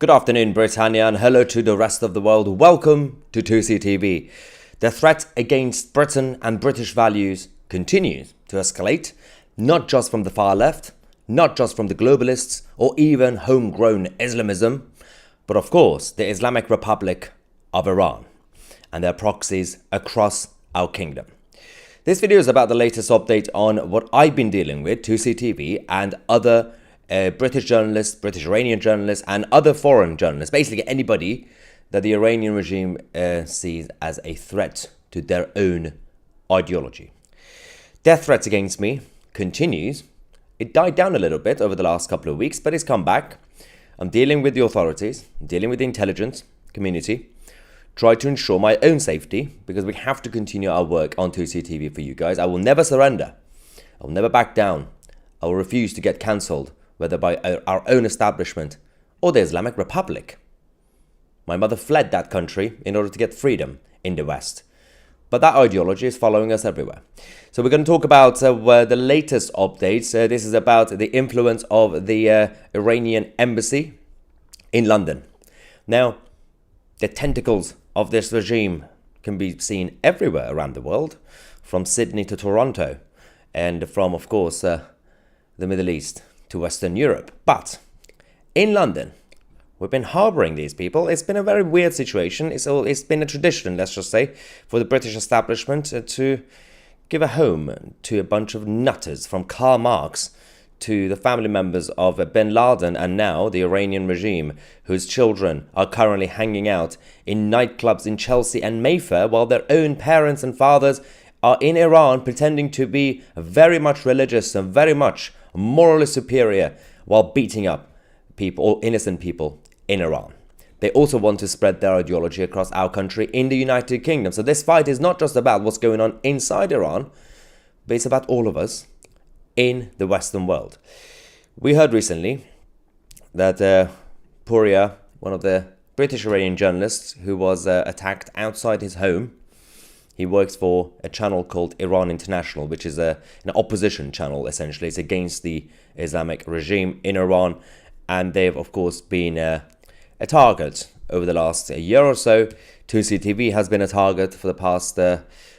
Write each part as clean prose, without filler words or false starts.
Good afternoon, Britannia, and hello to the rest of the world. Welcome to 2CTV. The threat against Britain and British values continues to escalate, not just from the far left, not just from the globalists, or even homegrown Islamism, but of course the Islamic Republic of Iran and their proxies across our kingdom. This video is about the latest update on what I've been dealing with, 2CTV, and other British journalists, British Iranian journalists, and other foreign journalists, basically anybody that the Iranian regime sees as a threat to their own ideology. Death threats against me continues. It died down a little bit over the last couple of weeks, but it's come back. I'm dealing with the authorities, dealing with the intelligence community, try to ensure my own safety, because we have to continue our work on 2CTV for you guys. I will never surrender. I will never back down. I will refuse to get cancelled, whether by our own establishment or the Islamic Republic. My mother fled that country in order to get freedom in the West. But that ideology is following us everywhere. So we're going to talk about the latest updates. This is about the influence of the Iranian embassy in London. Now, the tentacles of this regime can be seen everywhere around the world, from Sydney to Toronto, and from, of course, the Middle East to Western Europe. But in London, we've been harboring these people. It's been a very weird situation. It's been a tradition, let's just say, for the British establishment to give a home to a bunch of nutters, from Karl Marx to the family members of bin Laden, and now the Iranian regime, whose children are currently hanging out in nightclubs in Chelsea and Mayfair, while their own parents and fathers are in Iran pretending to be very much religious and very much morally superior, while beating up people, or innocent people, in Iran. They also want to spread their ideology across our country in the United Kingdom. So this fight is not just about what's going on inside Iran, but it's about all of us in the Western world. We heard recently that Puria, one of the British Iranian journalists who was attacked outside his home, he works for a channel called Iran International, which is an opposition channel, essentially. It's against the Islamic regime in Iran. And they've, of course, been a target over the last year or so. 2CTV has been a target for the past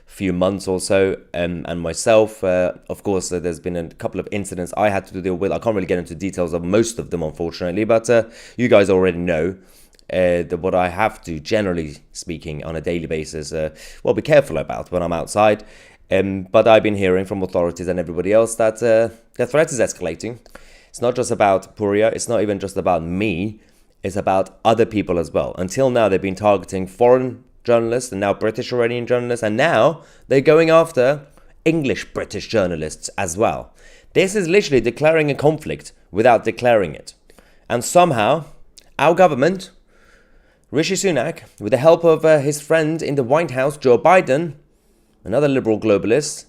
few months or so. And myself, of course, there's been a couple of incidents I had to deal with. I can't really get into details of most of them, unfortunately. But you guys already know that what I have to, generally speaking, on a daily basis, be careful about when I'm outside. But I've been hearing from authorities and everybody else that the threat is escalating. It's not just about Puria, it's not even just about me, it's about other people as well. Until now, they've been targeting foreign journalists and now British Iranian journalists, and now they're going after English British journalists as well. This is literally declaring a conflict without declaring it. And somehow, our government, Rishi Sunak, with the help of his friend in the White House, Joe Biden, another liberal globalist,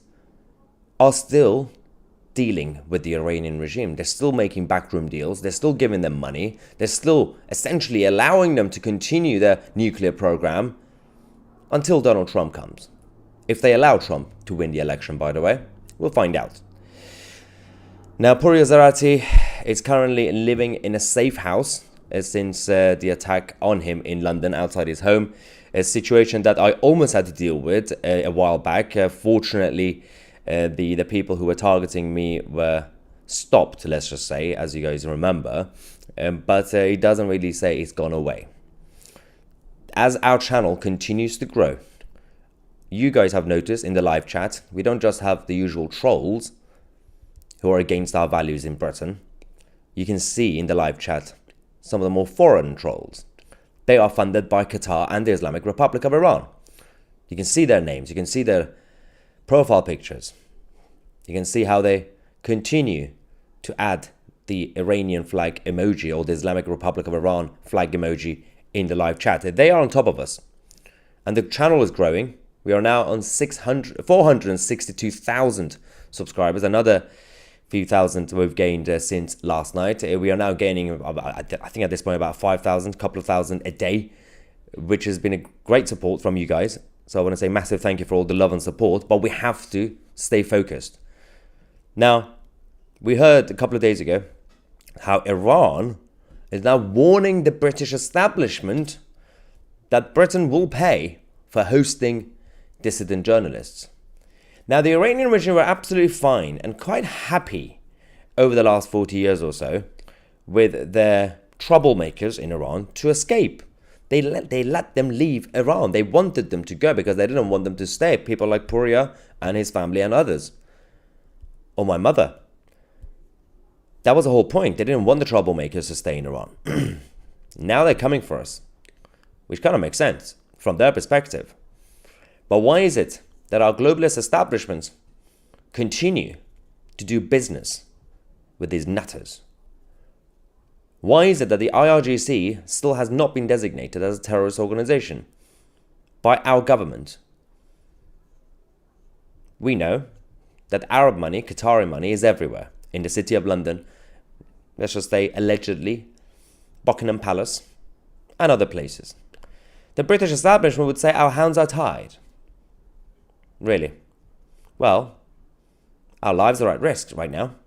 are still dealing with the Iranian regime. They're still making backroom deals. They're still giving them money. They're still essentially allowing them to continue their nuclear program until Donald Trump comes. If they allow Trump to win the election, by the way, we'll find out. Now, Puria Zarati is currently living in a safe house since the attack on him in London outside his home. A situation that I almost had to deal with a while back. Fortunately, the people who were targeting me were stopped, let's just say, as you guys remember. But it doesn't really say it's gone away. As our channel continues to grow, you guys have noticed in the live chat, we don't just have the usual trolls who are against our values in Britain. You can see in the live chat some of the more foreign trolls. They are funded by Qatar and the Islamic Republic of Iran. You can see their names, you can see their profile pictures. You can see how they continue to add the Iranian flag emoji, or the Islamic Republic of Iran flag emoji, in the live chat. They are on top of us. And the channel is growing. We are now on 462,000 subscribers. Another few thousand we've gained since last night. We are now gaining, I think at this point, about 5,000, couple of thousand a day, which has been a great support from you guys. So I want to say massive thank you for all the love and support, but we have to stay focused. Now, we heard a couple of days ago how Iran is now warning the British establishment that Britain will pay for hosting dissident journalists. Now, the Iranian regime were absolutely fine and quite happy over the last 40 years or so with their troublemakers in Iran to escape. They let them leave Iran. They wanted them to go because they didn't want them to stay. People like Puria and his family and others. Or my mother. That was the whole point. They didn't want the troublemakers to stay in Iran. Now they're coming for us, which kind of makes sense from their perspective. But why is it that our globalist establishments continue to do business with these nutters? Why is it that the IRGC still has not been designated as a terrorist organization by our government? We know that Arab money, Qatari money, is everywhere. In the city of London, let's just say allegedly, Buckingham Palace, and other places. The British establishment would say our hands are tied. Really? Well, our lives are at risk right now.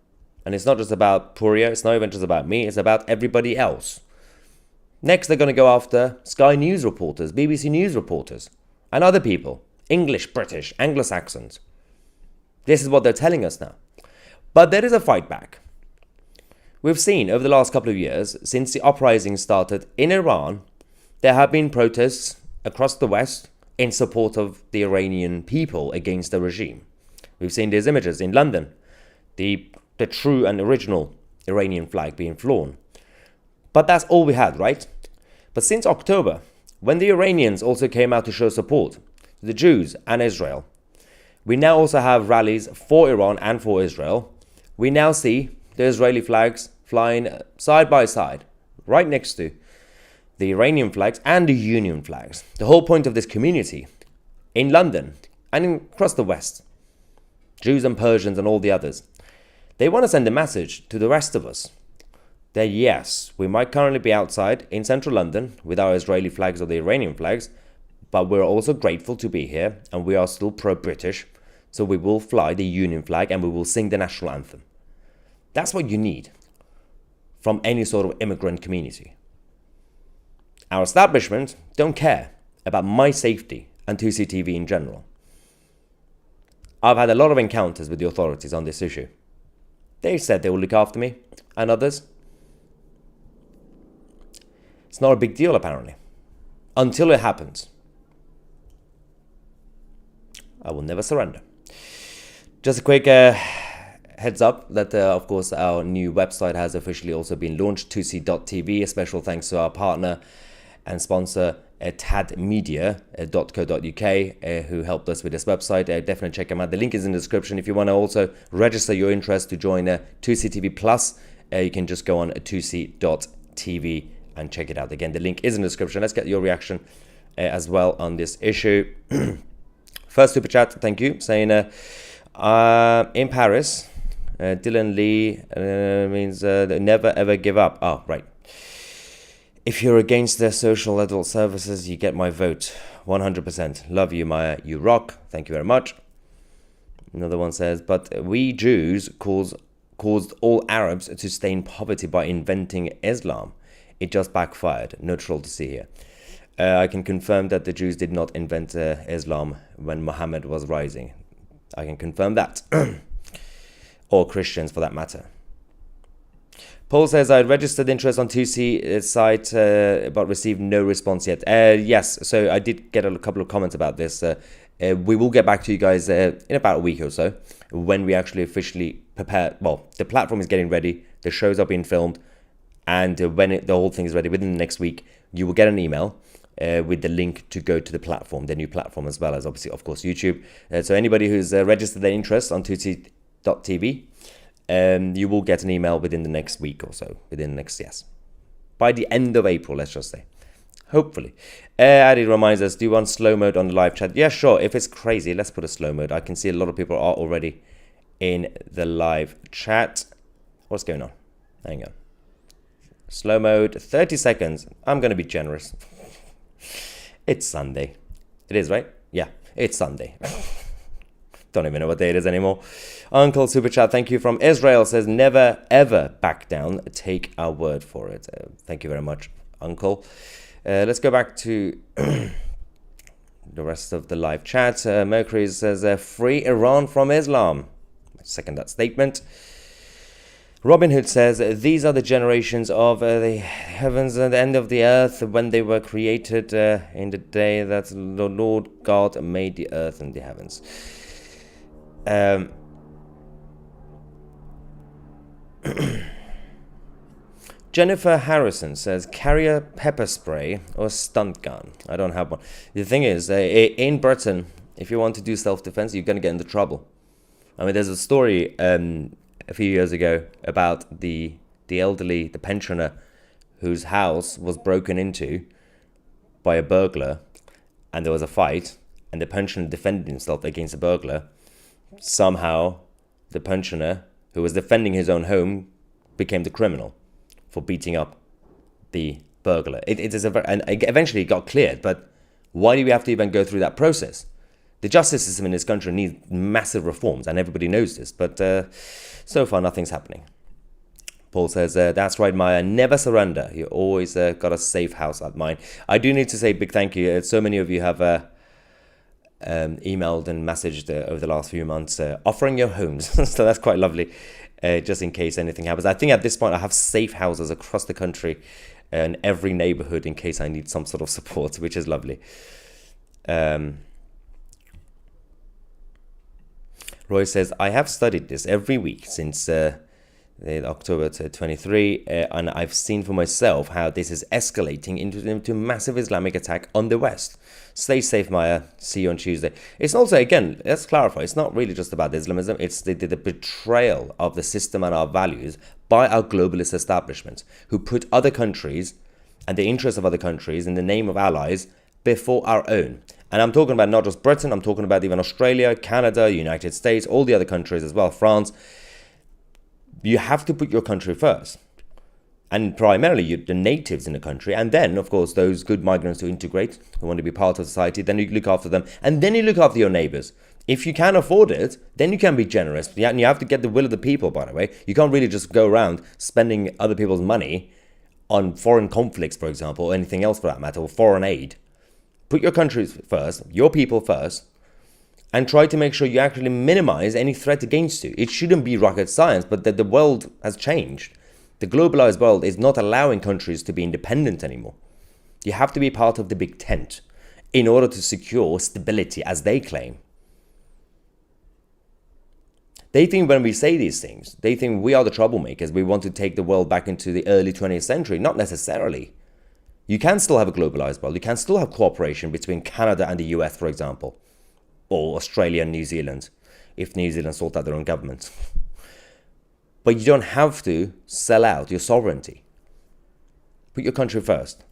And it's not just about Puria, it's not even just about me, it's about everybody else. Next, they're going to go after Sky News reporters, BBC News reporters, and other people, English, British, Anglo-Saxons. This is what they're telling us now. But there is a fight back. We've seen over the last couple of years, since the uprising started in Iran, there have been protests across the West in support of the Iranian people against the regime. We've seen these images in London, the true and original Iranian flag being flown. But that's all we had, right? But since October, when the Iranians also came out to show support to the Jews and Israel, we now also have rallies for Iran and for Israel. We now see the Israeli flags flying side by side, right next to the Iranian flags and the Union flags. The whole point of this community in London and across the West, Jews and Persians and all the others, they want to send a message to the rest of us that yes, we might currently be outside in central London with our Israeli flags or the Iranian flags, but we're also grateful to be here and we are still pro-British, so we will fly the Union flag and we will sing the national anthem. That's what you need from any sort of immigrant community. Our establishment don't care about my safety and 2CTV in general. I've had a lot of encounters with the authorities on this issue. They said they will look after me and others. It's not a big deal, apparently. Until it happens. I will never surrender. Just a quick heads up that, of course, our new website has officially also been launched, 2c.tv. A special thanks to our partner and sponsor, tadmedia.co.uk, who helped us with this website. Definitely check them out. The link is in the description. If you want to also register your interest to join 2CTV Plus, you can just go on 2c.tv and check it out. Again, the link is in the description. Let's get your reaction as well on this issue. First super chat, thank you, saying in Paris, Dylan Lee means never ever give up. Oh, right. If you're against their social adult services, you get my vote. 100%. Love you, Maya. You rock. Thank you very much. Another one says, but we Jews caused all Arabs to stay in poverty by inventing Islam. It just backfired. No troll to see here. I can confirm that the Jews did not invent Islam when Muhammad was rising. I can confirm that. Or Christians, for that matter. Paul says, I registered interest on 2C site, but received no response yet. Yes, so I did get a couple of comments about this. We will get back to you guys in about a week or so when we actually officially prepare. Well, the platform is getting ready. The shows are being filmed. And when the whole thing is ready, within the next week, you will get an email with the link to go to the platform, the new platform, as well as, obviously, of course, YouTube. So anybody who's registered their interest on 2c.tv, you will get an email within the next week or so. Within the next, yes. By the end of April, let's just say. Hopefully. Adi reminds us, do you want slow mode on the live chat? Yeah, sure. If it's crazy, let's put a slow mode. I can see a lot of people are already in the live chat. What's going on? Hang on. Slow mode, 30 seconds. I'm going to be generous. It's Sunday. It is, right? Yeah, it's Sunday. Don't even know what day it is anymore. Uncle Super Chat, thank you from Israel, says never ever back down. Take our word for it. Thank you very much, Uncle. Let's go back to the rest of the live chat. Mercury says free Iran from Islam. I second that statement. Robin Hood says, these are the generations of the heavens and the end of the earth when they were created in the day that the Lord God made the earth and the heavens. Jennifer Harrison says, carry a pepper spray or stunt gun. I don't have one. The thing is, in Britain, if you want to do self-defense, you're going to get into trouble. I mean, there's a story a few years ago about the elderly, the pensioner, whose house was broken into by a burglar, and there was a fight, and the pensioner defended himself against the burglar. Somehow, the pensioner, who was defending his own home, became the criminal for beating up the burglar. And eventually it got cleared, but why do we have to even go through that process? The justice system in this country needs massive reforms, and everybody knows this, but so far nothing's happening. Paul says, that's right, Maya, never surrender. You always got a safe house at mine. I do need to say a big thank you. So many of you have emailed and messaged over the last few months offering your homes. So that's quite lovely, just in case anything happens. I think at this point I have safe houses across the country in every neighborhood in case I need some sort of support, which is lovely. Roy says, I have studied this every week since October 23, and I've seen for myself how this is escalating into massive Islamic attack on the West. Stay safe, Maya. See you on Tuesday. It's also, again, let's clarify, it's not really just about Islamism. It's the betrayal of the system and our values by our globalist establishment, who put other countries and the interests of other countries in the name of allies before our own. And I'm talking about not just Britain, I'm talking about even Australia, Canada, United States, all the other countries as well, France. You have to put your country first. And primarily the natives in the country. And then, of course, those good migrants who integrate, who want to be part of society, then you look after them. And then you look after your neighbors. If you can afford it, then you can be generous. And you have to get the will of the people, by the way. You can't really just go around spending other people's money on foreign conflicts, for example, or anything else for that matter, or foreign aid. Put your countries first, your people first, and try to make sure you actually minimize any threat against you. It shouldn't be rocket science, but that the world has changed. The globalized world is not allowing countries to be independent anymore. You have to be part of the big tent in order to secure stability, as they claim. They think when we say these things, they think we are the troublemakers. We want to take the world back into the early 20th century. Not necessarily. You can still have a globalized world. You can still have cooperation between Canada and the US, for example, or Australia and New Zealand, if New Zealand sort out their own government. But you don't have to sell out your sovereignty. Put your country first.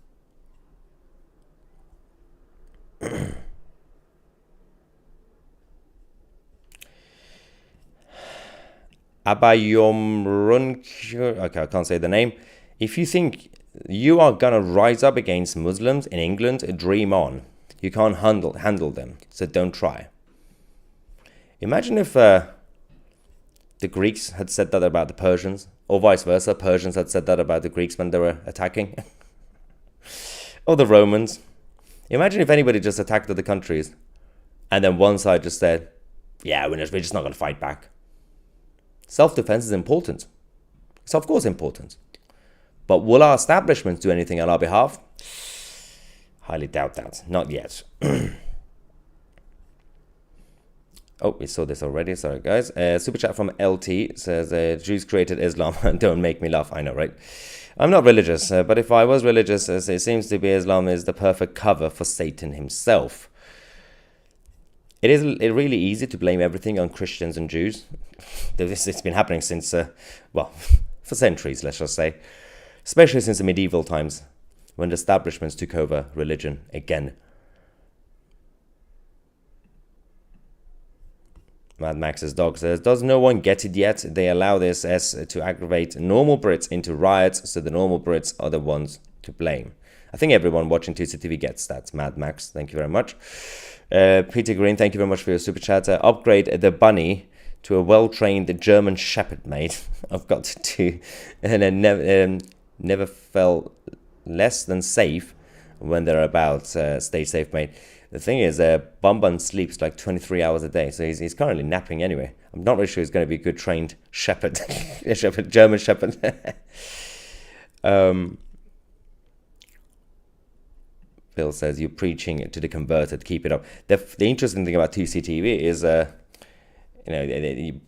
Abayomrunkur, okay, I can't say the name. If you think you are going to rise up against Muslims in England, dream on. You can't handle them, so don't try. Imagine if the Greeks had said that about the Persians, or vice versa, Persians had said that about the Greeks when they were attacking. Or the Romans. Imagine if anybody just attacked other countries, and then one side just said, yeah, we're just not going to fight back. Self-defense is important. It's of course important. But will our establishments do anything on our behalf? Highly doubt that. Not yet. Oh, we saw this already. Sorry, guys. Super chat from LT says, Jews created Islam. Don't make me laugh. I know, right? I'm not religious, but if I was religious, it seems to be Islam is the perfect cover for Satan himself. It's really easy to blame everything on Christians and Jews. It's been happening since, for centuries, let's just say. Especially since the medieval times, when the establishments took over religion again. Mad Max's dog says, does no one get it yet? They allow this to aggravate normal Brits into riots, so the normal Brits are the ones to blame. I think everyone watching 2CTV gets that. Mad Max, thank you very much. Peter Green, thank you very much for your super chat. Upgrade the bunny to a well-trained German Shepherd, mate. I've got to, and then never felt less than safe when they're about. Stay safe, mate. The thing is, Bumban sleeps like 23 hours a day, so he's currently napping anyway. I'm not really sure he's going to be a good trained shepherd, German shepherd. Phil says, you're preaching to the converted, keep it up. The interesting thing about 2CTV is,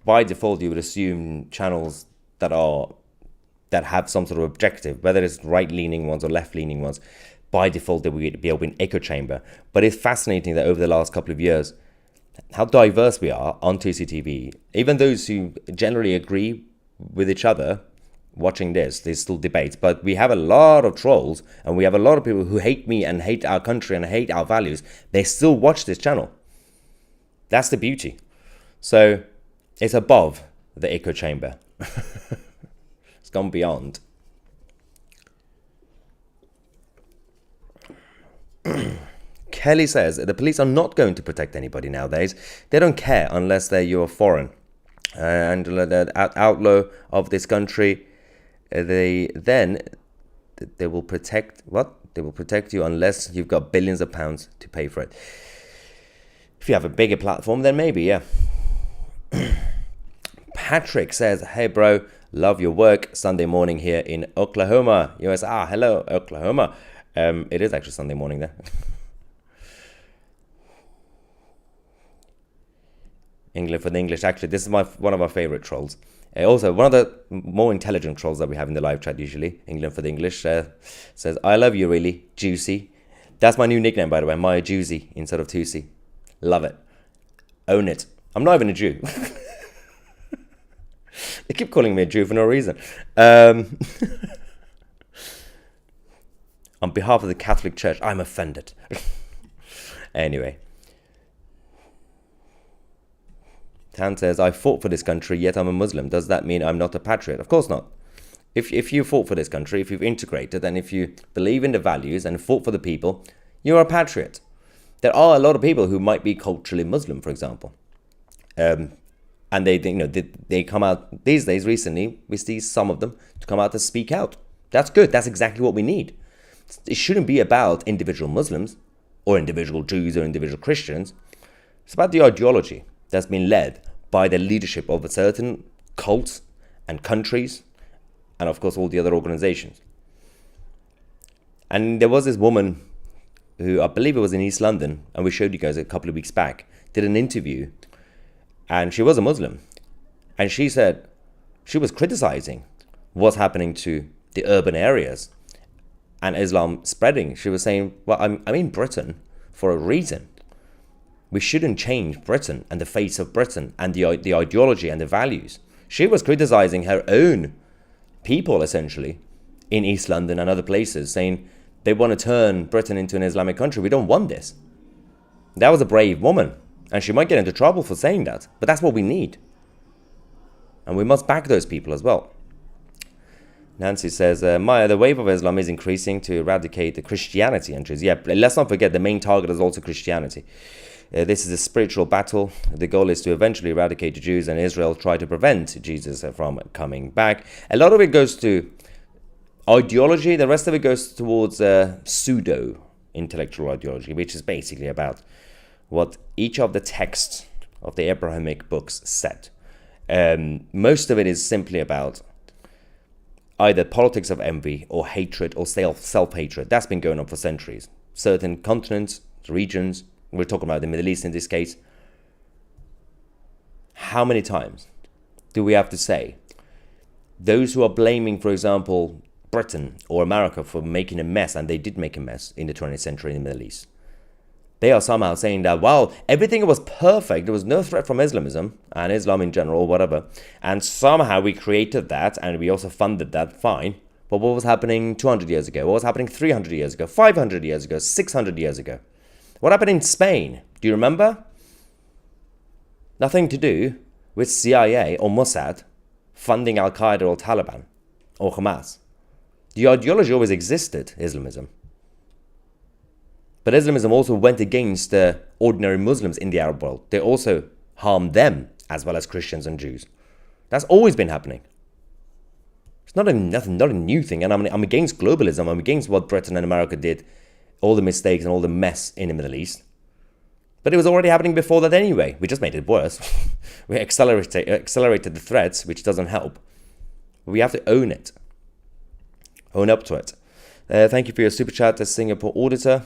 by default, you would assume channels that have some sort of objective, whether it's right-leaning ones or left-leaning ones. By default, they would be an echo chamber. But it's fascinating that over the last couple of years, how diverse we are on 2CTV. Even those who generally agree with each other watching this, there's still debates. But we have a lot of trolls, and we have a lot of people who hate me and hate our country and hate our values. They still watch this channel. That's the beauty. So it's above the echo chamber. It's gone beyond. Kelly says the police are not going to protect anybody nowadays. They don't care unless you're foreign. And the outlaw of this country, they will protect what? They will protect you unless you've got billions of pounds to pay for it. If you have a bigger platform, then maybe, yeah. Patrick says, hey bro, love your work. Sunday morning here in Oklahoma, US. Hello, Oklahoma. It is actually Sunday morning there. England for the English. Actually, this is one of my favorite trolls. Also, one of the more intelligent trolls that we have in the live chat usually. England for the English says, I love you really, Juicy. That's my new nickname, by the way, Maya Juicy instead of Tusi. Love it. Own it. I'm not even a Jew. They keep calling me a Jew for no reason. On behalf of the Catholic Church, I'm offended. Anyway. Tan says, I fought for this country, yet I'm a Muslim. Does that mean I'm not a patriot? Of course not. If you fought for this country, if you've integrated, and if you believe in the values and fought for the people, you're a patriot. There are a lot of people who might be culturally Muslim, for example. And they come out these days, recently, we see some of them to come out to speak out. That's good. That's exactly what we need. It shouldn't be about individual Muslims or individual Jews or individual Christians. It's about the ideology that's been led by the leadership of a certain cults and countries and, of course, all the other organizations. And there was this woman who, I believe it was in East London, and we showed you guys a couple of weeks back, did an interview, and she was a Muslim. And she said she was criticizing what's happening to the urban areas and Islam spreading. She was saying, well, I'm in Britain for a reason. We shouldn't change Britain and the face of Britain and the ideology and the values. She was criticizing her own people, essentially, in East London and other places, saying they want to turn Britain into an Islamic country. We don't want this. That was a brave woman, and she might get into trouble for saying that, but that's what we need. And we must back those people as well. Nancy says, Maya, the wave of Islam is increasing to eradicate the Christianity entries. Yeah, let's not forget the main target is also Christianity. This is a spiritual battle. The goal is to eventually eradicate the Jews, and Israel try to prevent Jesus from coming back. A lot of it goes to ideology. The rest of it goes towards pseudo-intellectual ideology, which is basically about what each of the texts of the Abrahamic books said. Most of it is simply about either politics of envy or hatred or self-hatred. That's been going on for centuries. Certain continents, regions, we're talking about the Middle East in this case. How many times do we have to say those who are blaming, for example, Britain or America for making a mess, and they did make a mess in the 20th century in the Middle East, they are somehow saying that, wow, everything was perfect. There was no threat from Islamism and Islam in general, or whatever. And somehow we created that, and we also funded that, fine. But what was happening 200 years ago? What was happening 300 years ago, 500 years ago, 600 years ago? What happened in Spain? Do you remember? Nothing to do with CIA or Mossad funding Al-Qaeda or Taliban or Hamas. The ideology always existed, Islamism. But Islamism also went against the ordinary Muslims in the Arab world. They also harmed them, as well as Christians and Jews. That's always been happening. It's not a new thing. And I'm against globalism. I'm against what Britain and America did, all the mistakes and all the mess in the Middle East. But it was already happening before that anyway. We just made it worse. We accelerated the threats, which doesn't help. But we have to own it. Own up to it. Thank you for your super chat, the Singapore auditor.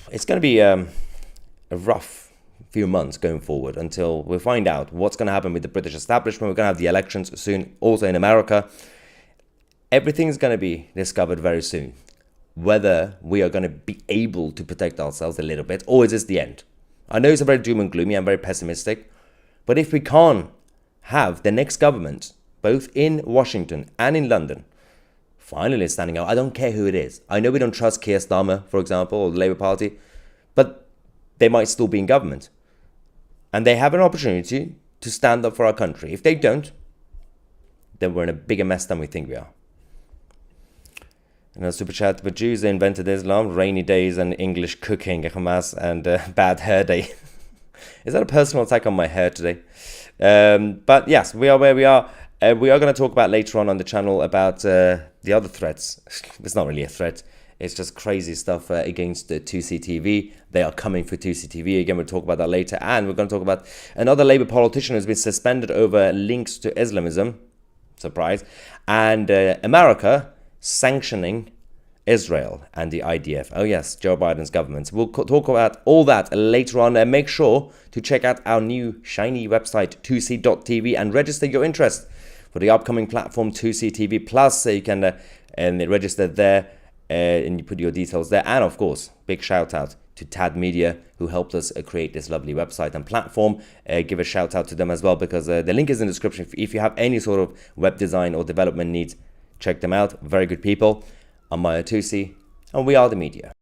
It's going to be a rough few months going forward until we find out what's going to happen with the British establishment. We're going to have the elections soon, also in America. Everything's going to be discovered very soon. Whether we are going to be able to protect ourselves a little bit, or is this the end? I know it's a very doom and gloomy, I'm very pessimistic, but if we can't have the next government, both in Washington and in London, finally standing out, I don't care who it is. I know we don't trust Keir Starmer, for example, or the Labour Party, but they might still be in government. And they have an opportunity to stand up for our country. If they don't, then we're in a bigger mess than we think we are. And a super chat, but Jews invented Islam, rainy days and English cooking, Hamas, and bad hair day. Is that a personal attack on my hair today? But yes, we are where we are. We are going to talk about later on the channel about the other threats. It's not really a threat. It's just crazy stuff against 2CTV. They are coming for 2CTV. Again, we'll talk about that later. And we're going to talk about another Labour politician who's been suspended over links to Islamism. Surprise. And America sanctioning Israel and the IDF. Oh yes, Joe Biden's government. We'll talk about all that later on. And make sure to check out our new shiny website 2c.tv and register your interest for the upcoming platform 2CTV Plus. So you can register there and you put your details there. And of course, big shout out to Tad Media, who helped us create this lovely website and platform. Give a shout out to them as well, because the link is in the description. If you have any sort of web design or development needs, check them out. Very good people. I'm Maya Tusi, and we are the media.